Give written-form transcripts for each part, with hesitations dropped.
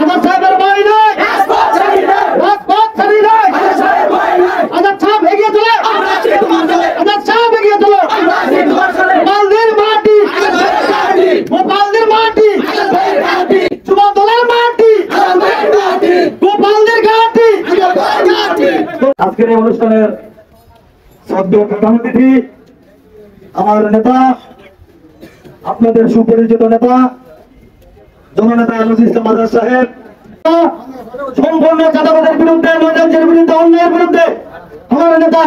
আজাদ সাহেবের বাড়ি নাই, রাজপথ ছাড়ি নাই, আজাদ সাহেব এগিয়ে চলে, আজাদ সাহেব এগিয়ে চলো। গোপালদের মাটি, গোপালদের মাটি, যুব দলের মাটি, গোপালদের ঘাটি। আজকের এই অনুষ্ঠানের সদ্য প্রধান অতিথি আমার নেতা, আপনাদের সুপরিচিত নেতা জননেতা নজির ইসলাম আজাদ সাহেব সম্পূর্ণ চাঁদাবাজের বিরুদ্ধে, নৈরাজ্যের বিরুদ্ধে, অন্যায়ের বিরুদ্ধে আমার নেতা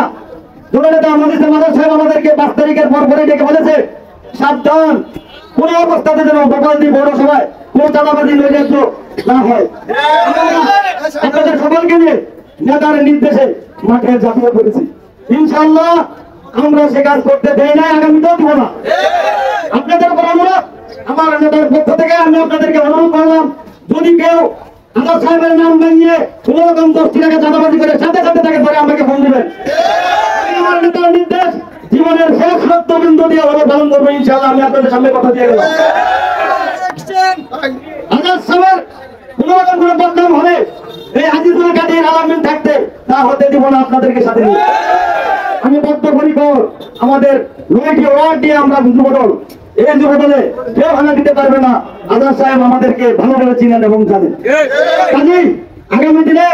জননেতা নজির ইসলাম আজাদ সাহেব আমাদেরকে 5 তারিখের পর পরে ডেকে বলেছে, সাবধান, কোন অবস্থাতে যেন গোপালদি পৌরসভায় কোন চাঁদাবাজি নৈরাজ্য না হয়। আপনাদের সকলকে নিয়ে নেতার নির্দেশে মাঠে ঝাঁপিয়ে পড়েছি। ইনশাআল্লাহ আমরা সে কাজ করতে দেই না, আগামীতেও দিব না। আপনাদের উপর অনুরোধ, আমার নেতার পক্ষ থেকে আমি আপনাদেরকে অনুরোধ করলাম, যদি কেউ আজাদ সাহেবের নাম বানিয়ে কোনো রকম 10 টাকা চাঁদাবাজি করে সাথে সাথে তাকে ধরে আমাকে ফোন দিবেন। আমার নেতার নির্দেশ, জীবনের শেষ রক্তবিন্দু দিয়ে আমরা পালন করবো ইনশাআল্লাহ। আমি আপনাদের সামনে কথা দিয়ে গেলাম, আজাদ সাহেবের কোনো রকম কোনো বদনাম হবে, এই আজিজুল কাদের আলামিন থাকতে তা হতে দিব না আপনাদেরকে সাথে নিয়ে। আমি বদ্ধপরিকর, আমাদের 9টি ওয়ার্ড দিয়ে আমরা যুবদল, এই যুবদলে কেউ ভাঙা দিতে পারবে না। আজাদ সাহেব আমাদেরকে ভালোভাবে চিনেন এবং জানেন। কাজেই আগামী দিনে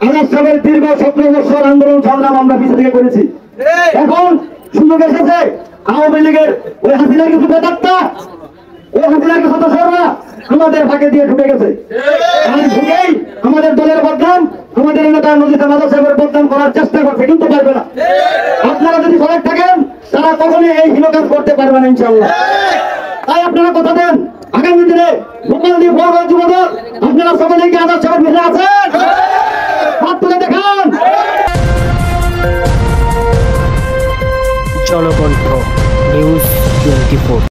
আজাদ সাহেবের দীর্ঘ 17 বছর আন্দোলন সংগ্রাম আমরা পিছিয়ে থেকে করেছি। এখন সুযোগ এসেছে আওয়ামী লীগের ওই হাসিনার কিছু বেদাত্তা, ওই হাসিনার কিছু দোসররা আমাদের ফাঁকে দিয়ে ঢুকে গেছে। আর ঢুকেই আমাদের দলের বদনাম, আমাদের নেতা নজির ইসলাম আজাদ সাহেবের বদনাম করার চেষ্টা করছে, কিন্তু পারবে না। আপনারা যদি সজাগ থাকেন, তারা কখনোই এই হীন কাজ করতে পারবে না ইনশাআল্লাহ। তাই আপনারা কথা দেন, আগামী দিনে গোপালদি পৌর যুবদল আপনারা সকলে কি আজাদ সাহেবের মিলে আছেন? হাত তুলে দেখান। জনকণ্ঠ নিউজ 24।